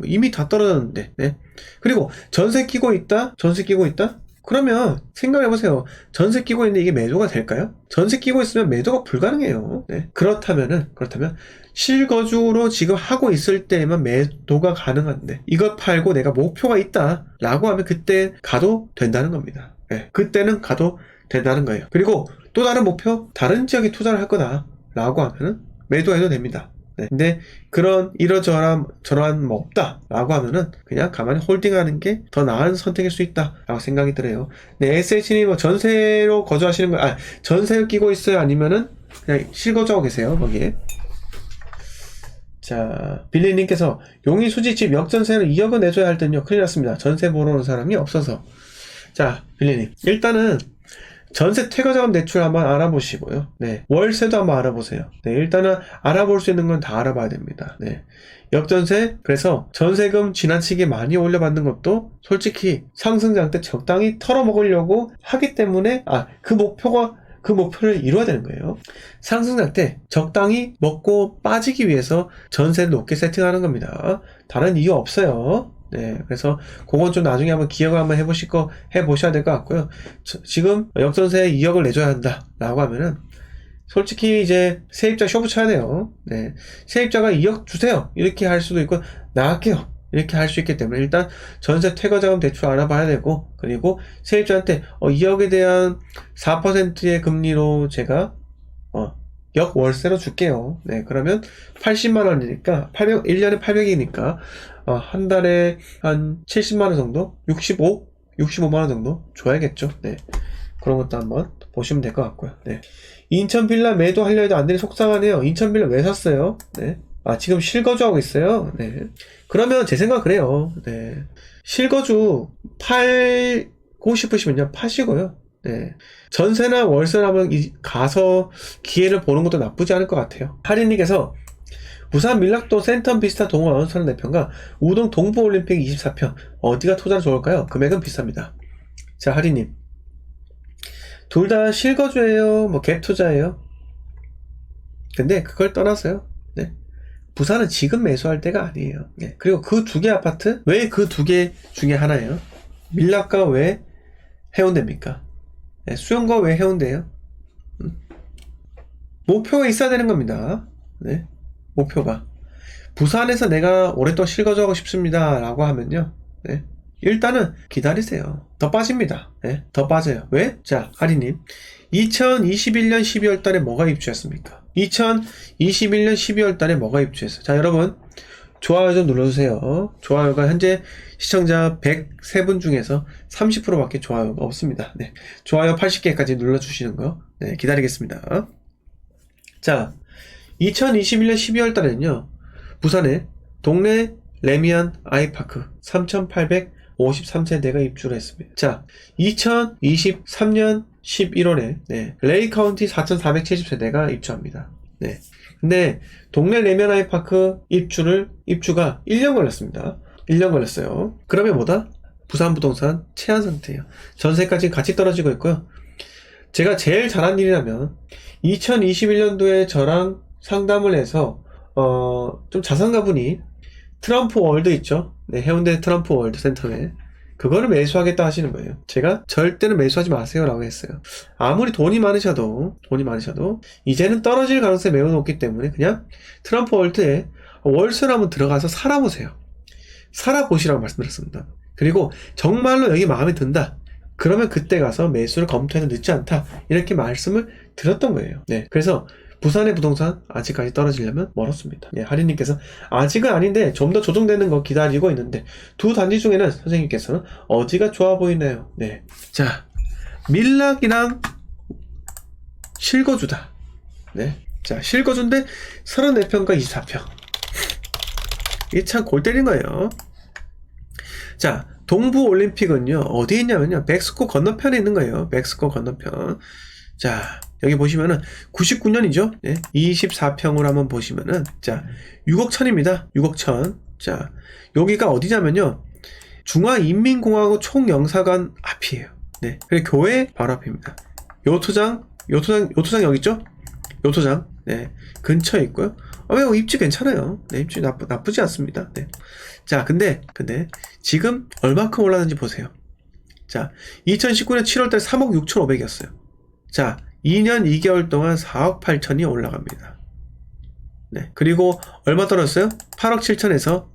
이미 다 떨어졌는데. 네. 그리고 전세 끼고 있다? 전세 끼고 있다? 그러면 생각해보세요. 전세 끼고 있는데 이게 매도가 될까요? 전세 끼고 있으면 매도가 불가능해요. 네. 그렇다면 실거주로 지금 하고 있을 때에만 매도가 가능한데 이것 팔고 내가 목표가 있다 라고 하면 그때 가도 된다는 겁니다. 네. 그때는 가도 된다는 거예요. 그리고 또 다른 목표, 다른 지역에 투자를 할 거다 라고 하면은 매도해도 됩니다. 네. 근데 이러저러한 뭐 없다 라고 하면은 그냥 가만히 홀딩하는 게 더 나은 선택일 수 있다 라고 생각이 들어요. 네, SH님 뭐 전세로 거주하시는 거예요? 전세를 끼고 있어요? 아니면은 그냥 실거주하고 계세요? 거기에. 자, 빌리님께서 용인 수지집 역전세를 2억은 내줘야 할 듯요. 큰일 났습니다. 전세 보러 오는 사람이 없어서. 자, 빌리님, 일단은 전세 퇴거자금 대출 한번 알아보시고요. 네. 월세도 한번 알아보세요. 네. 일단은 알아볼 수 있는 건 다 알아봐야 됩니다. 네. 역전세, 그래서 전세금 지나치게 많이 올려받는 것도 솔직히 상승장 때 적당히 털어먹으려고 하기 때문에, 그 목표를 이루어야 되는 거예요. 상승장 때 적당히 먹고 빠지기 위해서 전세를 높게 세팅하는 겁니다. 다른 이유 없어요. 네, 그래서 그건 좀 나중에 한번 기억을 한번 해보셔야 될 것 같고요. 지금 역전세 2억을 내줘야 한다 라고 하면은 솔직히 이제 세입자 쇼부 쳐야 돼요. 네, 세입자가 2억 주세요 이렇게 할 수도 있고 나갈게요 이렇게 할 수 있기 때문에 일단 전세 퇴거자금 대출 알아봐야 되고, 그리고 세입자한테 2억에 대한 4%의 금리로 제가 역월세로 줄게요. 네, 그러면 80만원이니까 1년에 800이니까 한 달에 한 70만원 정도? 65만원 정도 줘야겠죠. 네. 그런 것도 한번 보시면 될 것 같고요. 네. 인천 빌라 매도하려 해도 안 되니 속상하네요. 인천 빌라 왜 샀어요? 네. 지금 실거주하고 있어요. 네. 그러면 제 생각 그래요. 네. 실거주 팔고 싶으시면요, 파시고요. 네. 전세나 월세나 한번 가서 기회를 보는 것도 나쁘지 않을 것 같아요. 하리님께서 부산 밀락도 센텀 비스타 동원 34평과 우동 동부올림픽 24평 어디가 투자가 좋을까요? 금액은 비쌉니다. 자, 하리님, 둘 다 실거주예요? 뭐 갭 투자예요? 근데 그걸 떠나서요. 네. 부산은 지금 매수할 때가 아니에요. 네. 그리고 그 두 개 아파트, 왜 그 두 개 중에 하나예요? 밀락과 왜 해운대입니까? 네. 수영과 왜 해운대예요? 목표가 있어야 되는 겁니다. 네. 목표가. 부산에서 내가 오랫동안 실거주하고 싶습니다 라고 하면요, 네. 일단은 기다리세요. 더 빠집니다. 네. 더 빠져요. 왜? 자, 하리님, 2021년 12월 달에 뭐가 입주했습니까? 2021년 12월 달에 뭐가 입주했어요? 자, 여러분 좋아요 좀 눌러주세요. 좋아요가 현재 시청자 103분 중에서 30%밖에 좋아요가 없습니다. 네. 좋아요 80개까지 눌러주시는 거, 네, 기다리겠습니다. 자, 2021년 12월 달에는요, 부산에 동래 레미안 아이파크 3,853세대가 입주를 했습니다. 자, 2023년 11월에 레이 카운티 4,470세대가 입주합니다. 네. 근데 동래 레미안 아이파크 입주가 1년 걸렸습니다. 1년 걸렸어요. 그러면 뭐다? 부산 부동산 최한 상태예요. 전세까지 같이 떨어지고 있고요. 제가 제일 잘한 일이라면 2021년도에 저랑 상담을 해서 좀 자산가분이 트럼프 월드 있죠? 네, 해운대 트럼프 월드 센터에 그거를 매수하겠다 하시는 거예요. 제가 절대로 매수하지 마세요 라고 했어요. 아무리 돈이 많으셔도 이제는 떨어질 가능성이 매우 높기 때문에 그냥 트럼프 월드에 월세로 한번 들어가서 살아보세요. 살아보시라고 말씀드렸습니다. 그리고 정말로 여기 마음에 든다, 그러면 그때 가서 매수를 검토해도 늦지 않다, 이렇게 말씀을 드렸던 거예요. 네, 그래서 부산의 부동산 아직까지 떨어지려면 멀었습니다. 예, 하리님께서 아직은 아닌데 좀 더 조정되는 거 기다리고 있는데 두 단지 중에는 선생님께서는 어디가 좋아 보이나요? 네, 자, 밀락이랑 실거주다. 네, 자, 실거주인데 34평과 24평. 이게 참 골 때린 거예요. 자, 동부올림픽은요 어디에 있냐면요, 백스코 건너편에 있는 거예요. 백스코 건너편. 자, 여기 보시면은 99년이죠. 네, 24평으로 한번 보시면은, 자, 6억 천입니다. 6억 천. 자, 여기가 어디냐면요, 중화인민공화국 총영사관 앞이에요. 네, 그리고 교회 바로 앞입니다. 요토장 여기 있죠? 요토장. 네, 근처에 있고요. 왜 입지 괜찮아요. 네, 입지 나쁘지 않습니다. 네. 자, 근데 지금 얼마큼 올랐는지 보세요. 자, 2019년 7월달 3억 6,500이었어요. 자, 2년 2개월 동안 4억 8천이 올라갑니다. 네, 그리고 얼마 떨어졌어요? 8억 7천에서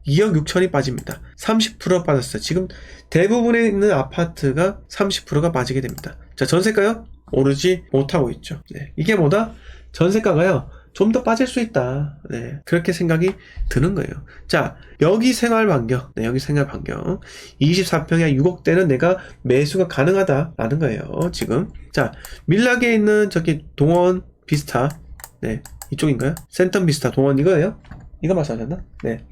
2억 6천이 빠집니다. 30% 빠졌어요. 지금 대부분에 있는 아파트가 30%가 빠지게 됩니다. 자, 전세가요? 오르지 못하고 있죠. 네, 이게 뭐다? 전세가가요, 좀 더 빠질 수 있다. 네, 그렇게 생각이 드는 거예요. 자, 여기 생활 반경. 네, 여기 생활 반경. 24평에 6억대는 내가 매수가 가능하다라는 거예요, 지금. 자, 밀락에 있는 저기 동원 비스타. 네, 이쪽인가요? 센텀 비스타 동원 이거예요? 이거 말씀하셨나? 네.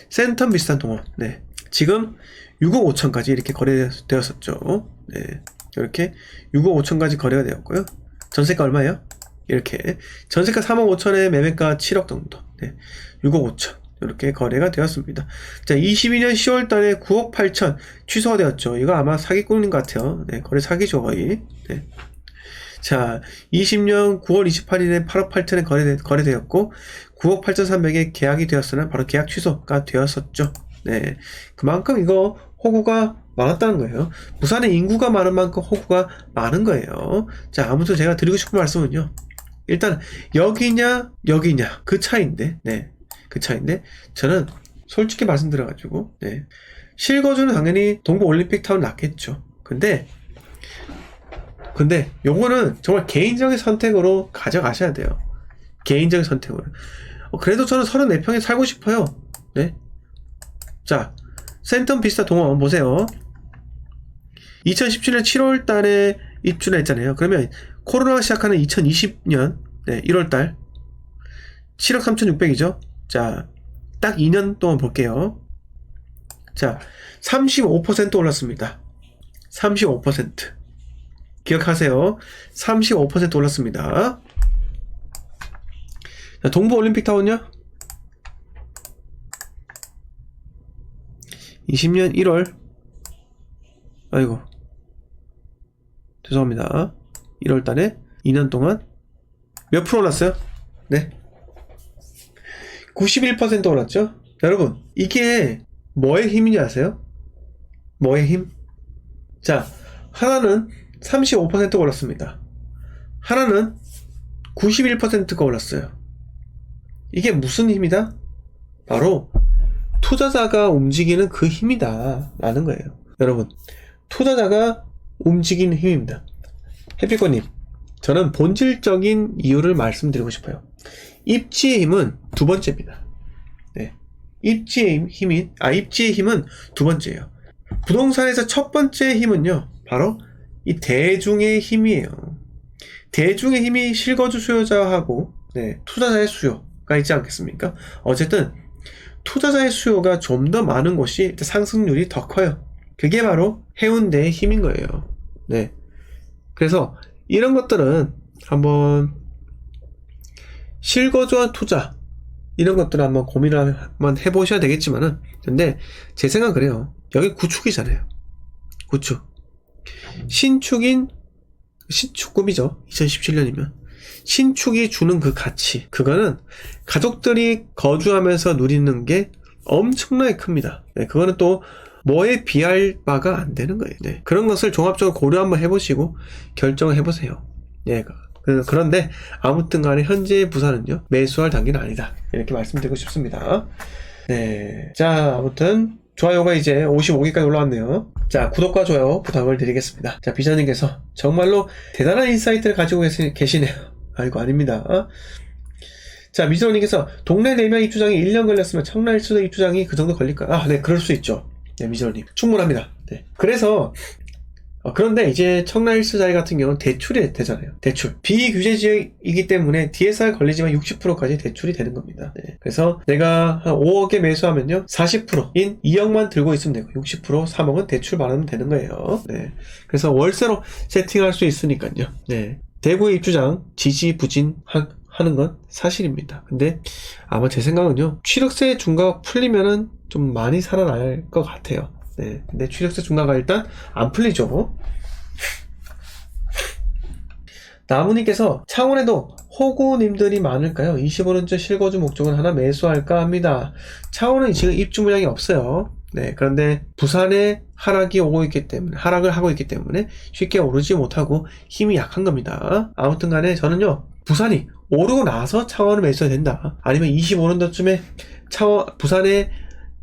센텀 비스타 동원. 네. 지금 6억 5천까지 이렇게 거래되었었죠. 네. 이렇게 6억 5천까지 거래가 되었고요. 전세가 얼마예요? 이렇게. 전세가 3억 5천에 매매가 7억 정도. 네. 6억 5천. 이렇게 거래가 되었습니다. 자, 22년 10월 달에 9억 8천 취소가 되었죠. 이거 아마 사기꾼인 것 같아요. 네. 거래 사기죠, 거의. 네. 자, 20년 9월 28일에 8억 8천에 거래되었고 9억 8,300에 계약이 되었으나 바로 계약 취소가 되었었죠. 네, 그만큼 이거 호구가 많았다는 거예요. 부산에 인구가 많은 만큼 호구가 많은 거예요. 자, 아무튼 제가 드리고 싶은 말씀은요, 일단 여기냐 그 차이인데, 네, 그 차이인데 저는 솔직히 말씀드려가지고, 네, 실거주는 당연히 동부 올림픽타운 낫겠죠. 근데 요거는 정말 개인적인 선택으로 가져가셔야 돼요. 개인적인 선택으로. 그래도 저는 34평에 살고 싶어요. 네. 자, 센텀 비스타 동원 보세요. 2017년 7월 달에 입주를 했잖아요. 그러면 코로나가 시작하는 2020년 1월 달 7억 3,600이죠. 자, 딱 2년 동안 볼게요. 자, 35% 올랐습니다. 35%. 기억하세요. 35% 올랐습니다. 자, 동부 올림픽타운요? 20년 1월. 아이고. 죄송합니다. 1월 달에 2년 동안 몇 프로 올랐어요? 네. 91% 올랐죠? 여러분, 이게 뭐의 힘인지 아세요? 뭐의 힘? 자, 하나는 35%가 올랐습니다. 하나는 91%가 올랐어요. 이게 무슨 힘이다? 바로 투자자가 움직이는 그 힘이다 라는 거예요. 여러분, 투자자가 움직이는 힘입니다. 해피꽃님, 저는 본질적인 이유를 말씀드리고 싶어요. 입지의 힘은 두 번째입니다. 네. 입지의 힘은 두 번째예요. 부동산에서 첫 번째 힘은요, 바로 이 대중의 힘이에요. 대중의 힘이 실거주 수요자하고 투자자의 수요가 있지 않겠습니까? 어쨌든 투자자의 수요가 좀 더 많은 곳이 상승률이 더 커요. 그게 바로 해운대의 힘인 거예요. 네. 그래서 이런 것들은 한번 실거주한 투자 이런 것들은 한번 고민을 한번 해보셔야 되겠지만은, 근데 제 생각은 그래요. 여기 구축이잖아요. 구축. 신축금이죠. 2017년이면. 신축이 주는 그 가치, 그거는 가족들이 거주하면서 누리는 게 엄청나게 큽니다. 네, 그거는 또 뭐에 비할 바가 안 되는 거예요. 네, 그런 것을 종합적으로 고려 한번 해보시고 결정을 해보세요. 네, 그런데 아무튼 간에 현재 부산은요, 매수할 단계는 아니다. 이렇게 말씀드리고 싶습니다. 네, 자, 아무튼 좋아요가 이제 55개까지 올라왔네요. 자, 구독과 좋아요 부탁을 드리겠습니다. 자, 비전님께서 정말로 대단한 인사이트를 가지고 계시네요. 아이고, 아닙니다. 자, 미즈로님께서 동네 4명 입주장이 1년 걸렸으면 청라일수도 입주장이 그 정도 걸릴까요? 아, 네, 그럴 수 있죠. 네, 미즈로님. 충분합니다. 네. 그래서 그런데 이제 청라일수 자리 같은 경우는 대출이 되잖아요. 대출. 비규제 지역이기 때문에 DSR 걸리지만 60%까지 대출이 되는 겁니다. 네. 그래서 내가 한 5억에 매수하면요, 40%인 2억만 들고 있으면 되고 60% 3억은 대출 받으면 되는 거예요. 네. 그래서 월세로 세팅할 수 있으니까요. 네. 대구의 입주장 지지부진하는 건 사실입니다. 근데 아마 제 생각은요, 취득세 중과가 풀리면은 좀 많이 살아날 것 같아요. 네, 근데 취득세 중과가 일단 안 풀리죠. 나무님께서 창원에도 호구님들이 많을까요? 25년째 실거주 목적은 하나 매수할까 합니다. 창원은 지금 입주 물량이 없어요. 네, 그런데 부산에 하락이 오고 있기 때문에, 하락을 하고 있기 때문에 쉽게 오르지 못하고 힘이 약한 겁니다. 아무튼 간에 저는요, 부산이 오르고 나서 창원을 매수해야 된다. 아니면 25년도쯤에 부산에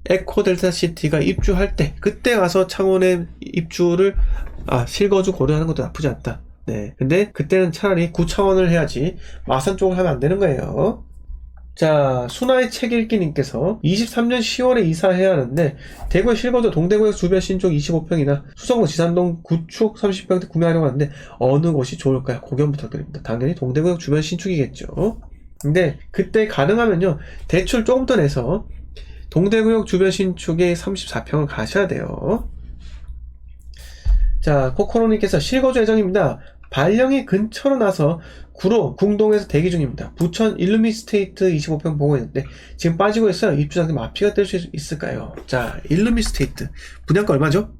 에코델타시티가 입주할 때, 그때 가서 창원에 실거주 고려하는 것도 나쁘지 않다. 네. 근데 그때는 차라리 구창원을 해야지 마산 쪽을 하면 안 되는 거예요. 자, 순화의 책 읽기님께서 23년 10월에 이사해야 하는데 대구의 실거주 동대구역 주변 신축 25평이나 수성구 지산동 구축 30평대 구매하려고 하는데 어느 곳이 좋을까요? 고견 부탁드립니다. 당연히 동대구역 주변 신축이겠죠. 근데 그때 가능하면요, 대출 조금 더 내서 동대구역 주변 신축에 34평을 가셔야 돼요. 자, 코코로님께서 실거주 예정입니다. 발령이 근처로 나서 구로 궁동에서 대기 중입니다. 부천 일루미스테이트 25평 보고 있는데 지금 빠지고 있어요. 입주자한테 마피가 될 수 있을까요? 자, 일루미스테이트 분양가 얼마죠?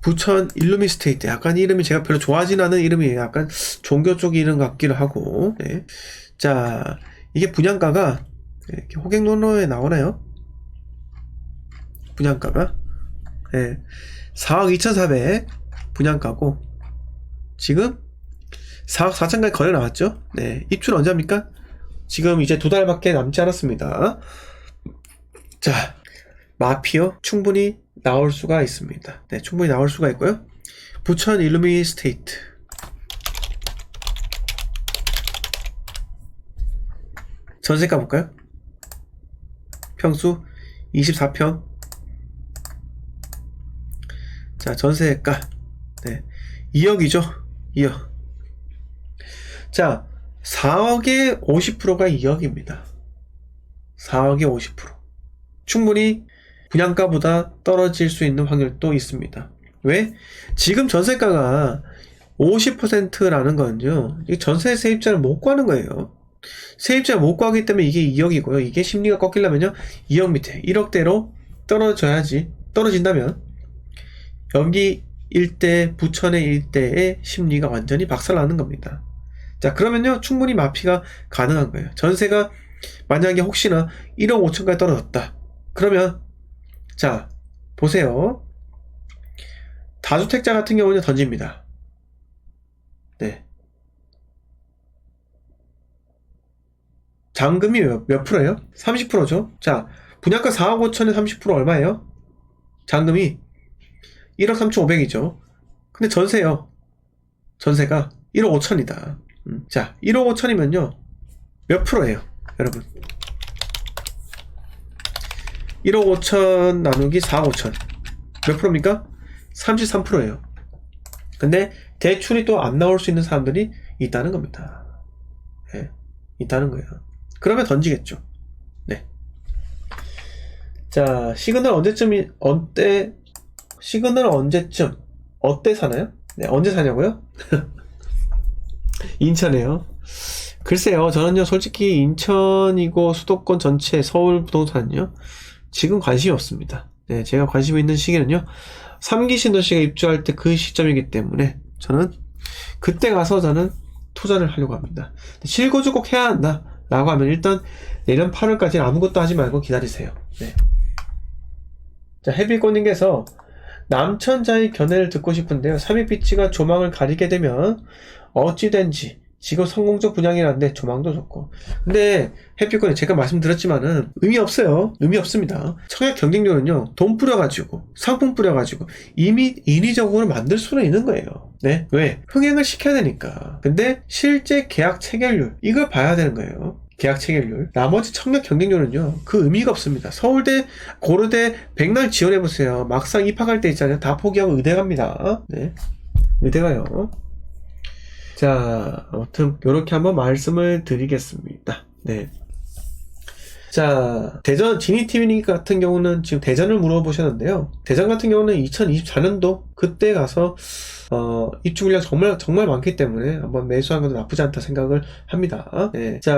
부천 일루미스테이트, 약간 이름이 제가 별로 좋아하진 않은 이름이에요. 약간 종교 쪽 이름 같기도 하고. 네. 자, 이게 분양가가 이렇게 호객노노에 나오나요? 분양가가 네, 4억 2,400 분양가고 지금 4억 4천까지 거래 나왔죠. 네, 입주는 언제 합니까? 지금 이제 2달밖에 남지 않았습니다. 자, 마피어 충분히 나올 수가 있습니다. 네, 충분히 나올 수가 있고요. 부천 일루미스테이트 전세가 볼까요? 평수 24평. 자, 전세가 네, 2억이죠. 2억. 자, 4억의 50%가 2억입니다. 4억의 50%. 충분히 분양가보다 떨어질 수 있는 확률도 있습니다. 왜? 지금 전세가가 50%라는 건요, 전세 세입자를 못 구하는 거예요. 세입자를 못 구하기 때문에 이게 2억이고요. 이게 심리가 꺾이려면요, 2억 밑에 1억대로 떨어진다면 여기 일대, 부천의 일대의 심리가 완전히 박살나는 겁니다. 자, 그러면요, 충분히 마피가 가능한 거예요. 전세가 만약에 혹시나 1억 5천까지 떨어졌다. 그러면, 자, 보세요. 다주택자 같은 경우는 던집니다. 네. 잔금이 몇 프로예요? 30%죠? 자, 분양가 4억 5천에 30% 얼마예요? 잔금이 1억 3,500이죠. 근데 전세요. 전세가 1억 5천이다. 자, 1억 5천이면요. 몇 프로예요, 여러분? 1억 5천 나누기 4억 5천. 몇 프로입니까? 33%예요. 근데 대출이 또 안 나올 수 있는 사람들이 있다는 겁니다. 네, 있다는 거예요. 그러면 던지겠죠. 네. 자, 시그널 언제쯤, 어때 사나요? 네, 언제 사냐고요? 인천에요. 글쎄요, 저는요, 솔직히 인천이고 수도권 전체 서울 부동산은요, 지금 관심이 없습니다. 네, 제가 관심 있는 시기는요, 3기 신도시가 입주할 때 그 시점이기 때문에 저는 그때 가서 투자를 하려고 합니다. 실거주 꼭 해야 한다 라고 하면 일단 내년 8월까지는 아무것도 하지 말고 기다리세요. 네. 자, 해빌꽃님께서 남천자의 견해를 듣고 싶은데요. 삼익비치가 조망을 가리게 되면 어찌된지 지금 성공적 분양이라는데 조망도 좋고. 근데 햇빛권이 제가 말씀드렸지만은 의미 없어요. 의미 없습니다. 청약 경쟁률은요, 돈 뿌려가지고 상품 뿌려가지고 이미 인위적으로 만들 수는 있는 거예요. 네, 왜? 흥행을 시켜야 되니까. 근데 실제 계약 체결률, 이걸 봐야 되는 거예요. 계약 체결률. 나머지 청약 경쟁률은요, 그 의미가 없습니다. 서울대, 고려대 백날 지원해보세요. 막상 입학할 때 있잖아요, 다 포기하고 의대 갑니다. 네, 의대 가요. 자, 아무튼 요렇게 한번 말씀을 드리겠습니다. 네. 자, 대전 지니TV 같은 경우는 지금 대전을 물어보셨는데요. 대전 같은 경우는 2024년도 그때 가서 입주 물량 정말 많기 때문에 한번 매수하는 것도 나쁘지 않다 생각을 합니다. 네. 자,